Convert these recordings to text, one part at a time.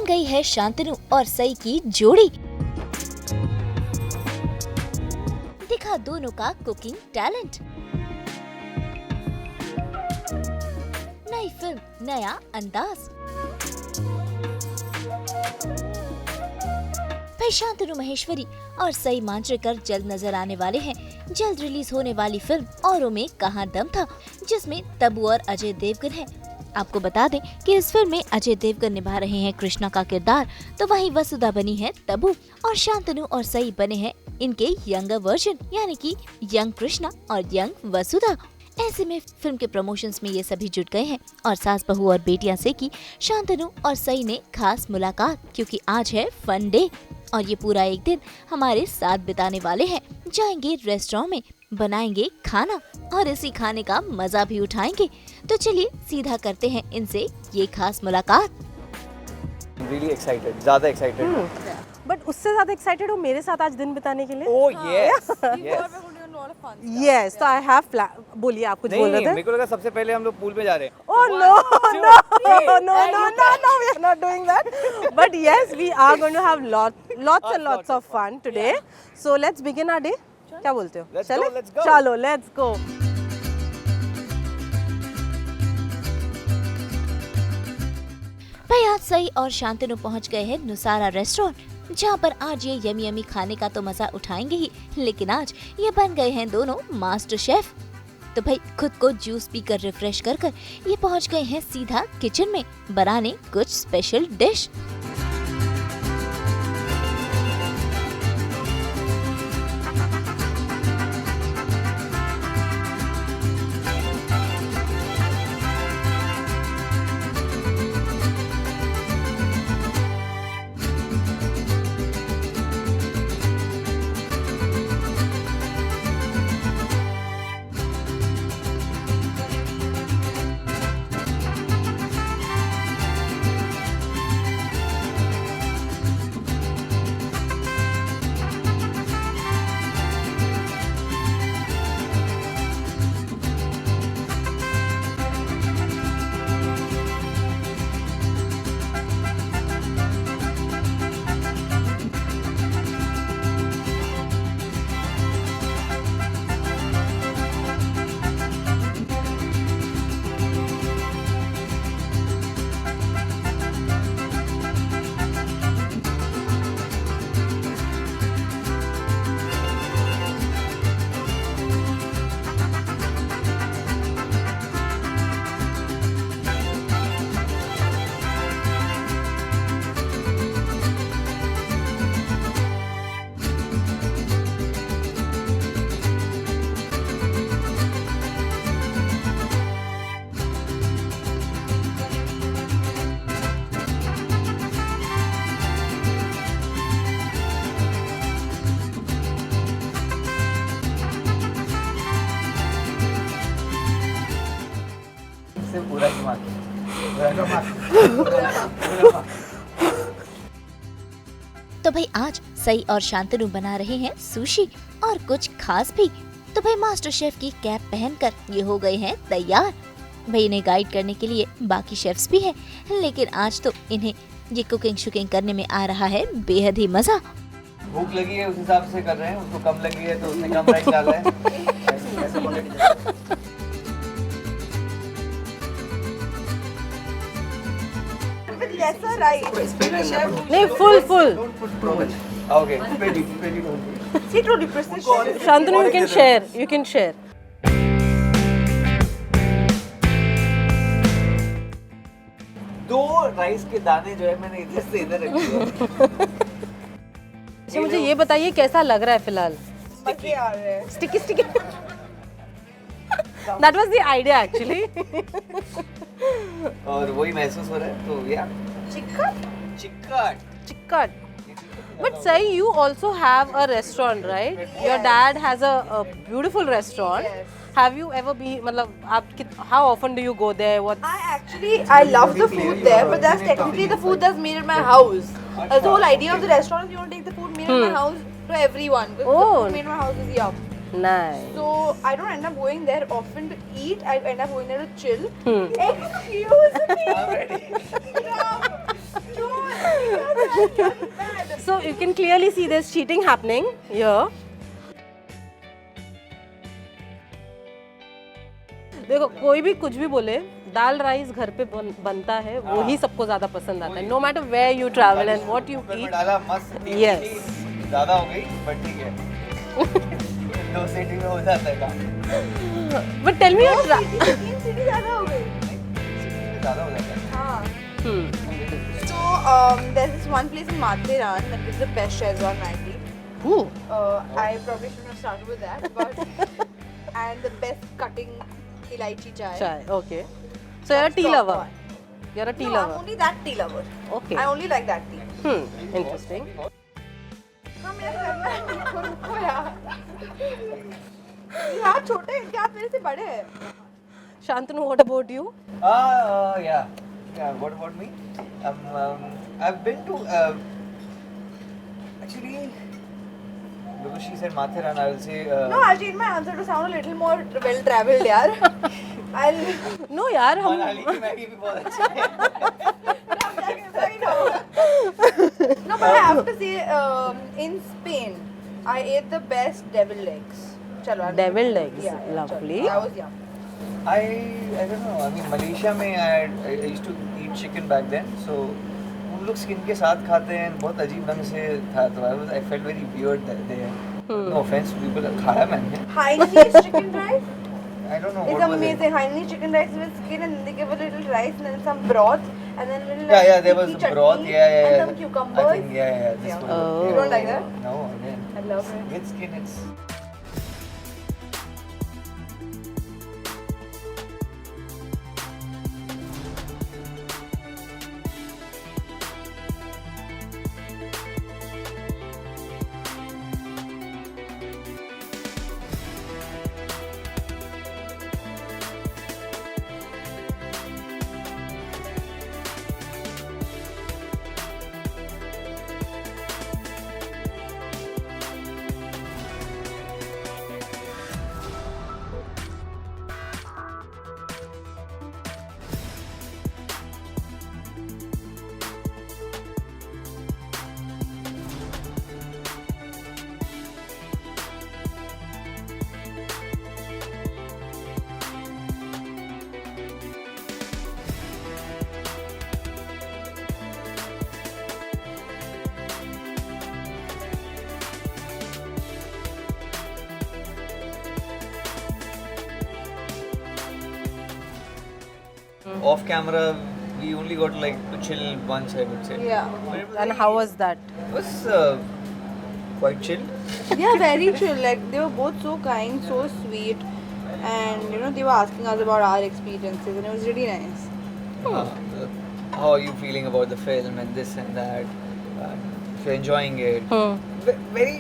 गई है शांतनु और सई की जोड़ी। दिखा दोनों का कुकिंग टैलेंट। नई फिल्म, नया अंदाज। भाई शांतनु महेश्वरी और सई मांजरेकर जल्द नजर आने वाले हैं। जल्द रिलीज होने वाली फिल्म औरों में कहाँ दम था, जिसमें तब्बू और अजय देवगन है। आपको बता दें कि इस फिल्म में अजय देवगन निभा रहे हैं कृष्णा का किरदार, तो वहीं वसुधा बनी है तब्बू और शांतनु और सई बने हैं इनके यंगर वर्जन, यानी कि यंग कृष्णा और यंग वसुधा। ऐसे में फिल्म के प्रमोशंस में ये सभी जुट गए हैं और सास बहू और बेटियां से की शांतनु और सई ने खास मुलाकात, क्योंकि आज है फन डे और ये पूरा एक दिन हमारे साथ बिताने वाले हैं। जाएंगे रेस्टोरेंट में, बनाएंगे खाना और इसी खाने का मजा भी उठाएंगे। तो चलिए सीधा करते हैं इनसे ये खास मुलाकात। Really excited, ज़्यादा excited। बट उससे ज्यादा एक्साइटेड हो मेरे साथ आज दिन बिताने के लिए। Oh yes, yes। Yes, तो I have plan। बोलिए, आप कुछ बोल रहे थे? मेरे को लगा सबसे पहले हम लोग पूल में जा रहे हैं। Oh no, no, we are not doing that. But yes, we are going to have lots and lots of fun today. So let's begin our day. क्या बोलते हो? चलो, चलो, let's go। भाई आज सई और शांतनु पहुंच गए हैं नुसारा रेस्टोरेंट, जहां पर आज ये यमी यमी खाने का तो मजा उठाएंगे ही, लेकिन आज ये बन गए हैं दोनों मास्टर शेफ। तो भाई खुद को जूस पीकर रिफ्रेश कर ये पहुंच गए हैं सीधा किचन में बनाने कुछ स्पेशल डिश। तो भाई आज सई और शांतनु बना रहे हैं सुशी और कुछ खास भी। तो भाई मास्टर शेफ की कैप पहनकर ये हो गए हैं तैयार। भाई इन्हें गाइड करने के लिए बाकी शेफ्स भी हैं, लेकिन आज तो इन्हें ये कुकिंग शुकिंग करने में आ रहा है बेहद ही मजा। भूख लगी है उस हिसाब से कर रहे हैं, उसको कम लगी है तो उसने कम राइस डाला है। ऐसे पकड़ Lesser rice. नहीं, full. Okay, pretty. See, to depreciate. Shantanu, you can share. दो राइस के दाने जो है मैंने इधर से इधर रखे हैं। अच्छा, मुझे ये बताइए कैसा लग रहा है फिलहाल? मजे आ रहे हैं। Sticky. That was the idea actually. और वही महसूस हो रहा है तो या चिक्कट। But Sai, you also have a restaurant, right? Yes. Your dad has a beautiful restaurant. Yes. Have you ever been, how often do you go there? I love the food there, but that's technically the food that's made in my house. The whole idea of the restaurant is you want to take the food made in my house to everyone. Because the food made in my house is yum. Nice. So I don't end up going there often to eat. I end up going there to chill. Excuse me. I'm ready. So you can clearly see there's cheating happening here. देखो कोई भी कुछ भी बोले, दाल rice घर पे बनता है, वो ही सबको ज्यादा पसंद आता है. No matter where you travel and what you eat. डाला मस्त. Yes. ज़्यादा हो गई, but ठीक है. 2 सीटी में हो जाता है काम. But tell me your 3 सीटी ज़्यादा हो गई. ज़्यादा हो जाता है. हाँ. Hmm. So there's this one place in Matheran that gives the best Szechuan Maggi. Ooh. I probably shouldn't have started with that, but and the best cutting elaichi chai. Chai. Okay. So you're a tea Top lover. one. You're a tea No, I'm lover. only that tea lover. Okay. I only like that tea. Interesting. हाँ मेरा करना है रुको रुको यार. यार छोटे हैं क्या आप मेरे से बड़े हैं? Shantanu, what about you? Yeah. What about me? I've been to actually because she said Matheran, I will say. No, I'll change my answer to sound a little more well traveled यार. I'll. No यार हम मनाली की Maggi भी बहुत अच्छी है. No, but I have to say, in Spain, I ate the best devil legs. Chalo, Devil legs, Yeah, lovely. chalo, that was yum. I don't know. I mean, Malaysia में I used to eat chicken back then, so उन लोग skin के साथ खाते हैं, बहुत अजीब ढंग से था, तो I felt very weird that there. No offense to people, खाया मैंने. Hainanese chicken rice I don't know is what was it. amazing. Hainanese chicken rice with skin, and then they give a little rice and then some broth, and then little Yeah, there was sticky broth. chutney Yeah. and some cucumbers. I think this Yeah. was. Oh. You don't like that? No, again. I love it. With skin, it's. Off camera, we only got like to chill once, I would say. Yeah. But it was and very- how was that? It was quite chill. Yeah, very chill. Like they were both so kind, so sweet, and you know they were asking us about our experiences, and it was really nice. How are you feeling about the film and this and that? If you're enjoying it. Very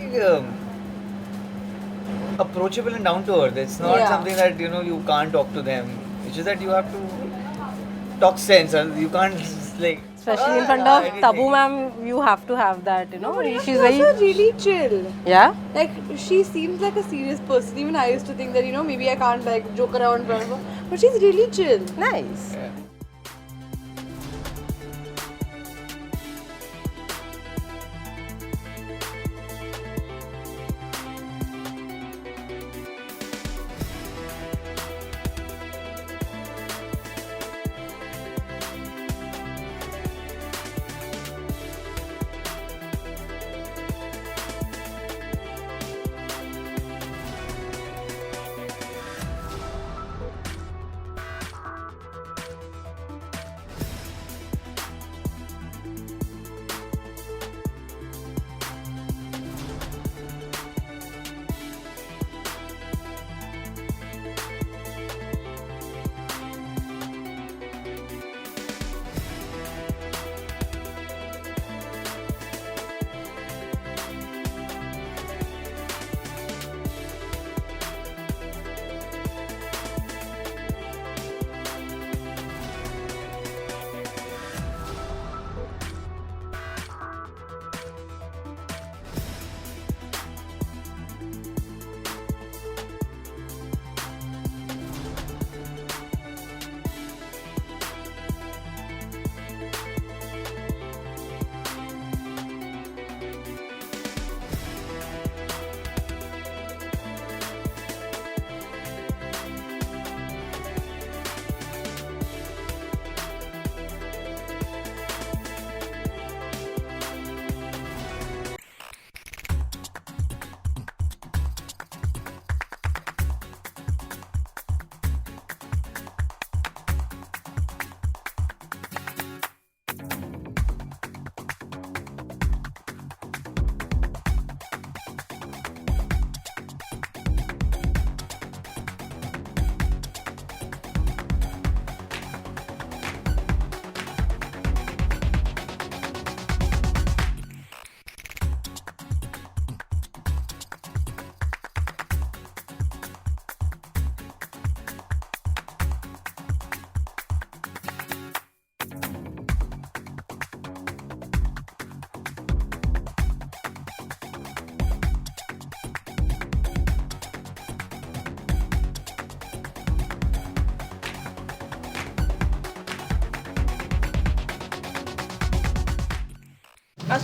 approachable and down to earth. It's not Yeah. something that you can't talk to them. It's just that you have to talk sense. And you can't just, like. Especially in front of Tabu ma'am, you have to have that, you know. She's She's very also really chill. yeah. Like she seems like a serious person. Even I used to think that maybe I can't like joke around in front of her, but she's really chill. Nice. Yeah.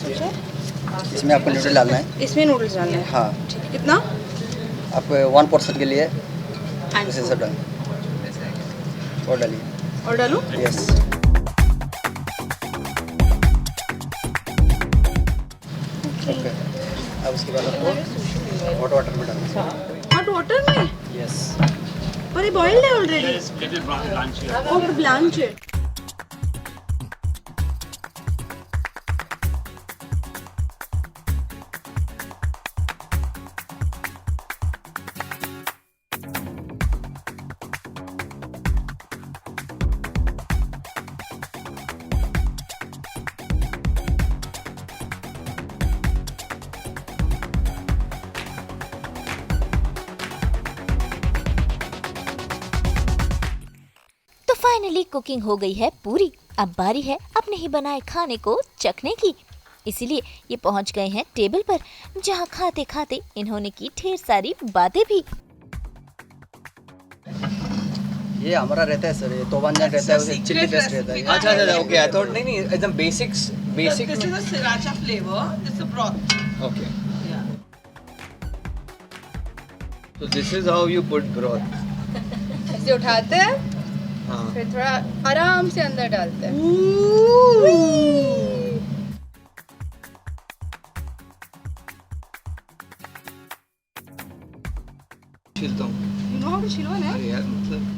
कुछ है? इसमें आपको noodle डालना है। इसमें noodles डालने हैं। हाँ, ठीक है, कितना? आप 1 पर्सन के लिए इसे सब डालें और डालिए। और डालूं? यस। ओके, अब उसके बाद आपको हॉट वाटर में डालना है। हॉट वाटर में? यस। पर ये बॉइल्ड है ऑलरेडी। ओह, ब्लांच है। तो फाइनली कुकिंग हो गई है पूरी। अब बारी है अपने ही बनाए खाने को चखने की। इसीलिए ये पहुंच गए हैं टेबल पर, जहां खाते खाते इन्होंने की ढेर सारी बातें भी। ये हमारा रहता है सर, ये तोबांजन रहता है, उसे चिल्ली पेस्ट रहता है। अच्छा अच्छा, ओके, आई थॉट नहीं एकदम basic This is a sriracha flavor. This is a broth. Okay. So this is how you put broth. ऐसे उठाते हैं, हाँ। फिर थोड़ा आराम से अंदर डालते हैं। छीलता हूँ। You know how to chill one, eh? अरे यार मतलब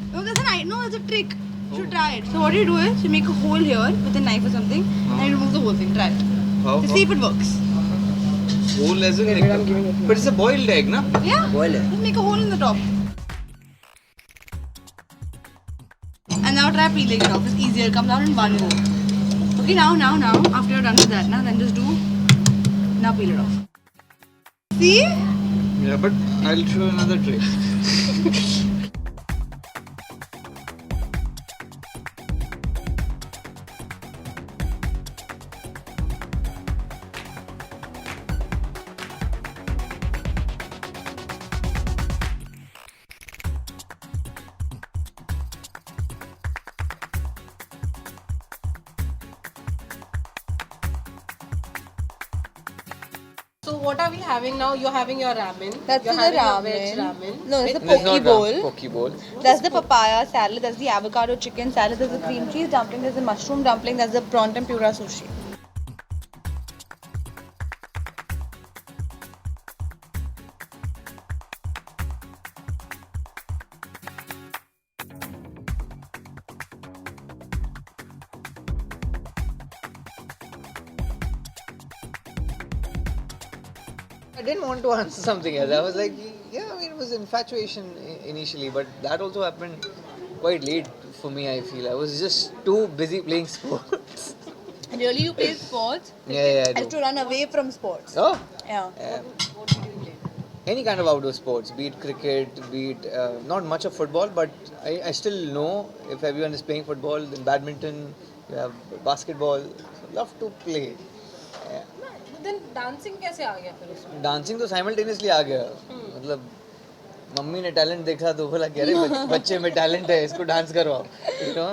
No, there's a trick. You should try it. So what you do is you make a hole here with a knife or something, and you remove the whole thing. Try it. how Just see if it works. whole as in like, but it's a boiled egg, na? Yeah. Boil है। Just make a hole in the top. And now try peeling it off. It's easier. It comes out in one go. Okay, now, after you're done with that, now then just do. Now peel it off. See? Yeah, but I'll show you another trick. So what are we having now? You're having your ramen. That's You're the having ramen. your veg ramen. No, it's the There's poke not bowl. Poke bowl. That's the papaya salad. That's the avocado chicken salad. There's the cream cheese dumpling. There's the mushroom dumpling. That's the prawn tempura sushi. I didn't want to answer something else. I was like, yeah, I mean, it was infatuation initially, but that also happened quite late for me, I feel. I was just too busy playing sports. Really, you play sports? Yeah, I I used do. to run away from sports. Oh, Yeah. any kind of outdoor sports, be it cricket, be it not much of football, but I still know if everyone is playing football, then badminton, you have basketball. So love to play. Yeah. Then dancing कैसे आ गया फिर उसमें? Dancing तो simultaneously आ गया, मतलब mummy ने talent देखा तो बोला कि अरे बच्चे में टैलेंट है, इसको डांस करवाओ. You know,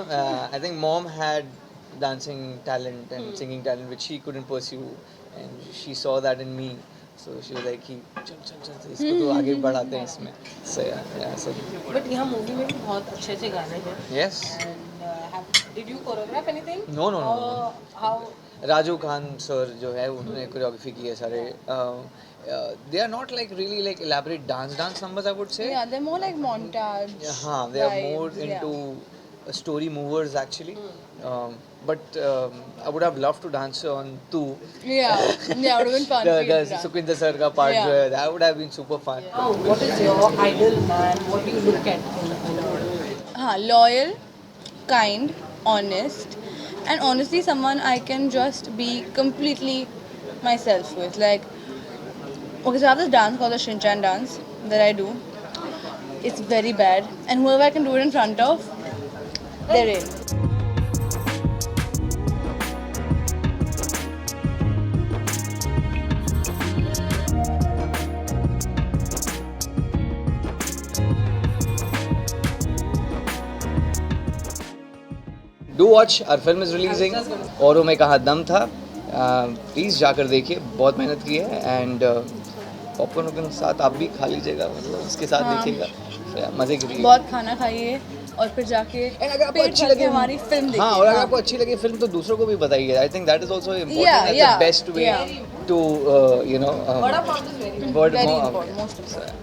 I think mom had dancing talent and singing talent which she couldn't pursue, and she saw that in me. So she was like कि चल इसको तो आगे बढ़ाते हैं इसमें. So yeah, so But यहाँ मूवी में भी बहुत अच्छे अच्छे गाने हैं. yes. And did you choreograph anything? No. How? Raju Khan sir जो है उन्होंने कोरियोग्राफी की है सारे. They are not like really like elaborate dance numbers, I would say. Yeah, they're more like montage. हाँ, they are more vibes, yeah. into story movers actually. But I would have loved to dance on two. Yeah, it would have been fun. The for you to dance. Sukhwinder sir का part Yeah. जो है, that would have been super fun. Oh, what is your ideal man? What do you look at in a Loyal, kind, honest, and honestly someone I can just be completely myself with. Like, okay, so I have this dance called the Shinchan dance that I do. It's very bad, and whoever I can do it in front of, they're in. Do watch, our film is releasing. औरों में कहा दम था. Please जाकर देखिए, बहुत मेहनत की है। एंड पॉपकॉर्न के साथ आप भी खा लीजिएगा, मतलब उसके साथ देखिएगा, मज़े करिए। बहुत खाना खाइए और फिर जाके अगर आपको पेट अच्छी भर के लगे हमारी फिल्म देखिए। हाँ, और अगर आपको अच्छी लगे फिल्म तो दूसरों को भी बताइए। I think that is also important, that's the best way to you know Word of mouth is very important, most important.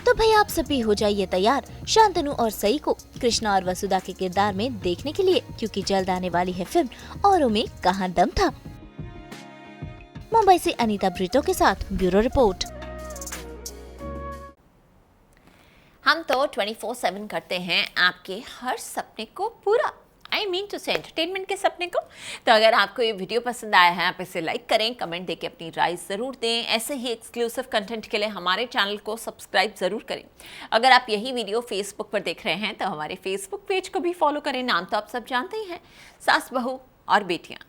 तो भाई आप सभी हो जाइए तैयार शांतनु और सई को कृष्णा और वसुधा के किरदार में देखने के लिए, क्योंकि जल्द आने वाली है फिल्म औरों में कहां दम था। मुंबई से अनीता ब्रिटो के साथ ब्यूरो रिपोर्ट। हम तो 24/7 करते हैं आपके हर सपने को पूरा, आई मीन टू से एंटरटेनमेंट के सपने को। तो अगर आपको ये वीडियो पसंद आया है, आप इसे लाइक करें, कमेंट देके अपनी राय ज़रूर दें। ऐसे ही एक्सक्लूसिव कंटेंट के लिए हमारे चैनल को सब्सक्राइब ज़रूर करें। अगर आप यही वीडियो फेसबुक पर देख रहे हैं तो हमारे फेसबुक पेज को भी फॉलो करें। नाम तो आप सब जानते ही हैं, सास बहू और बेटियाँ।